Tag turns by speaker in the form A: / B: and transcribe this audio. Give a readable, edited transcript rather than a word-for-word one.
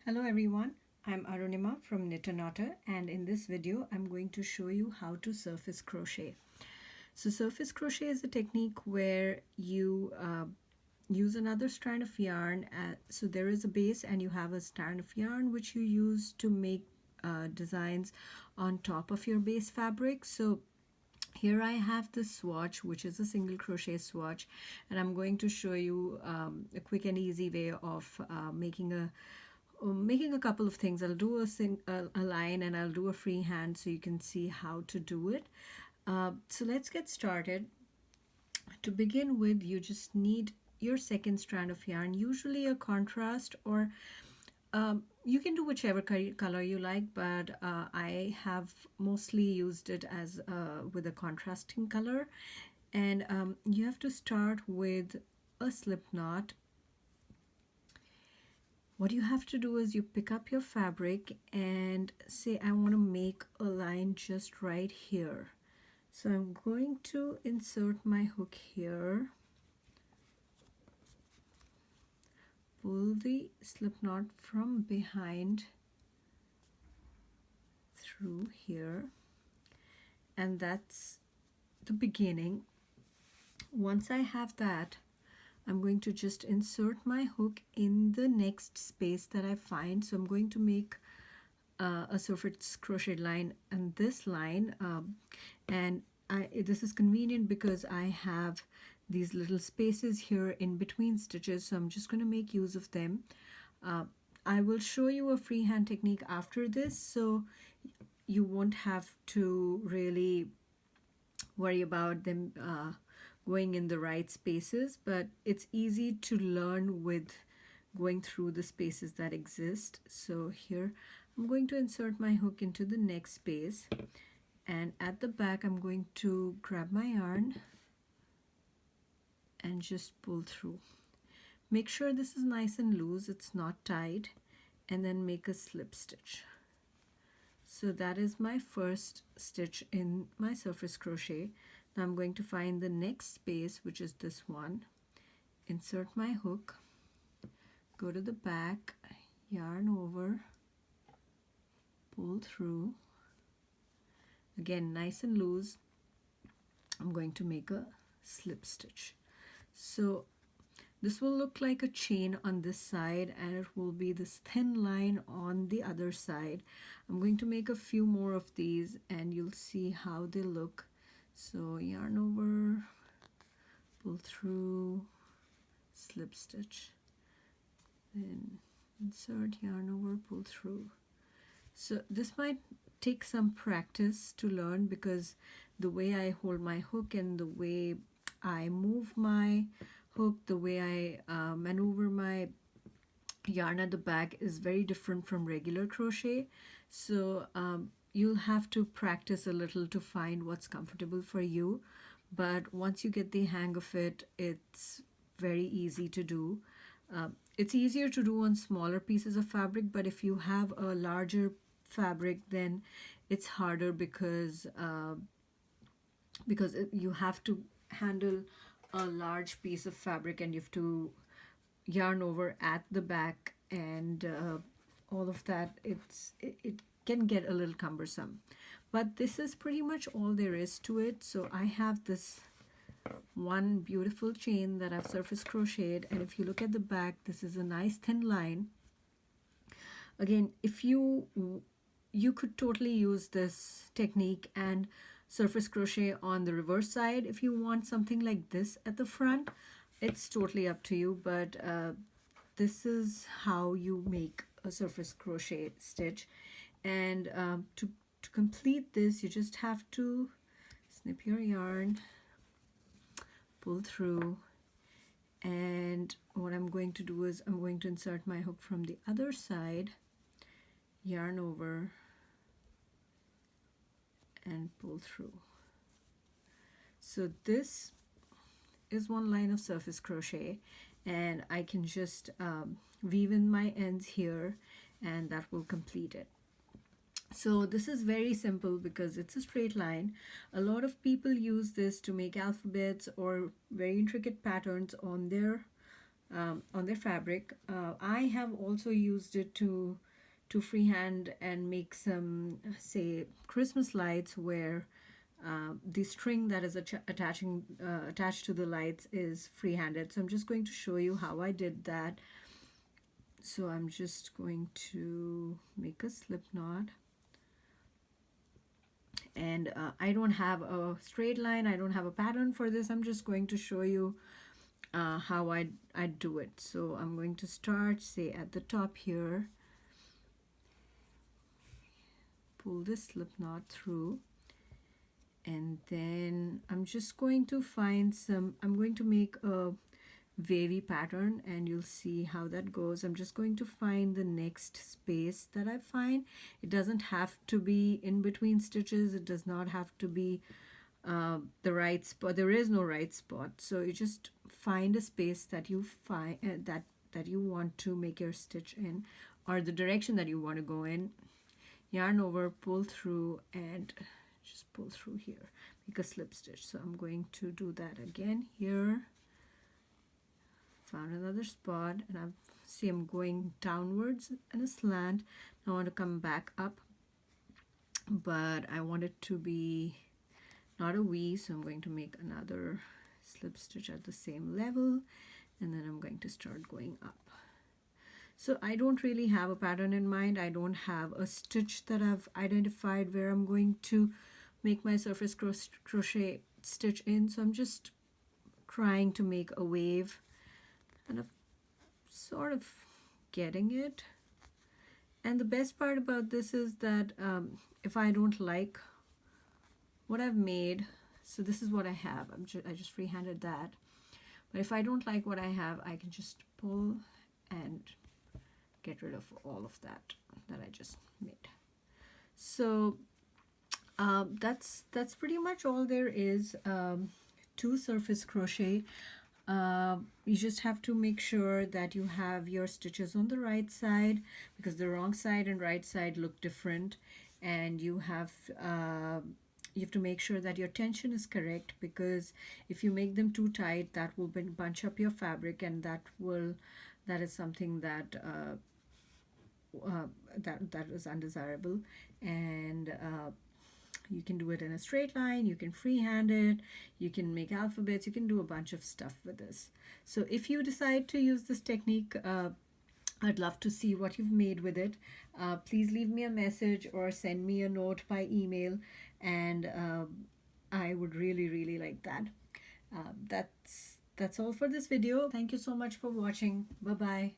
A: Hello everyone, I'm Arunima from Knit and in this video I'm going to show you how to surface crochet. So surface crochet is a technique where you use another strand of yarn. So there is a base and you have a strand of yarn which you use to make designs on top of your base fabric. So here I have this swatch, which is a single crochet swatch, and I'm going to show you a quick and easy way of making a couple of things. I'll do a line and I'll do a freehand so you can see how to do it. So let's get started. To begin with, you just need your second strand of yarn, usually a contrast, or you can do whichever color you like, but I have mostly used it as with a contrasting color. And you have to start with a slip knot. What you have to do is you pick up your fabric and say I want to make a line just right here. So I'm going to insert my hook here, pull the slip knot from behind through here, and that's the beginning. Once I have that, I'm going to just insert my hook in the next space that I find. So I'm going to make a surface crochet line and this line, and this is convenient because I have these little spaces here in between stitches, so I'm just going to make use of them. I will show you a freehand technique after this, so you won't have to really worry about them going in the right spaces, but it's easy to learn with going through the spaces that exist. So here I'm going to insert my hook into the next space, and at the back I'm going to grab my yarn and just pull through. Make sure this is nice and loose, it's not tight, and then make a slip stitch. So that is my first stitch in my surface crochet. Now I'm going to find the next space, which is this one, insert my hook, go to the back, yarn over, pull through, again nice and loose. I'm going to make a slip stitch. So this will look like a chain on this side and it will be this thin line on the other side. I'm going to make a few more of these and you'll see how they look. So yarn over, pull through, slip stitch, then insert, yarn over, pull through. So this might take some practice to learn because the way I hold my hook and the way I move my hook, the way I maneuver my yarn at the back is very different from regular crochet. So you'll have to practice a little to find what's comfortable for you, but once you get the hang of it, it's very easy to do. It's easier to do on smaller pieces of fabric, but if you have a larger fabric, then it's harder because you have to handle a large piece of fabric and you have to yarn over at the back and all of that. It can get a little cumbersome, but this is pretty much all there is to it. So I have this one beautiful chain that I've surface crocheted, and if you look at the back, this is a nice thin line. Again, if you could totally use this technique and surface crochet on the reverse side if you want something like this at the front. It's totally up to you, but this is how you make a surface crochet stitch. And to complete this, you just have to snip your yarn, pull through, and what I'm going to do is I'm going to insert my hook from the other side, yarn over, and pull through. So this is one line of surface crochet, and I can just weave in my ends here and that will complete it. So this is very simple because it's a straight line. A lot of people use this to make alphabets or very intricate patterns on their on their fabric. I have also used it to freehand and make some, say, Christmas lights where the string that is attached to the lights is free-handed. So I'm just going to show you how I did that. So I'm just going to make a slip knot, and I don't have a straight line, I don't have a pattern for this. I'm just going to show you how I do it. So I'm going to start, say, at the top here, pull this slip knot through, and then I'm just going to find some, I'm going to make a wavy pattern, and you'll see how that goes. I'm just going to find the next space that I find. It doesn't have to be in between stitches, it does not have to be the right spot. There is no right spot, so you just find a space that you find that you want to make your stitch in, or the direction that you want to go in. Yarn over, pull through, and just pull through here, make a slip stitch. So I'm going to do that again here. Found another spot, and I'm going downwards in a slant. I want to come back up, but I want it to be not a V, so I'm going to make another slip stitch at the same level, and then I'm going to start going up. So I don't really have a pattern in mind. I don't have a stitch that I've identified where I'm going to make my surface crochet stitch in. So I'm just trying to make a wave, and I'm sort of getting it. And the best part about this is that if I don't like what I've made, so this is what I have, I just freehanded that, but if I don't like what I have, I can just pull and get rid of all of that I just made. So that's pretty much all there is to surface crochet. You just have to make sure that you have your stitches on the right side, because the wrong side and right side look different, and you have to make sure that your tension is correct, because if you make them too tight, that will bunch up your fabric, and that is something that that is undesirable. And you can do it in a straight line, you can freehand it, you can make alphabets, you can do a bunch of stuff with this. So if you decide to use this technique, I'd love to see what you've made with it. Please leave me a message or send me a note by email, and I would really like that. That's all for this video. Thank you so much for watching. Bye bye.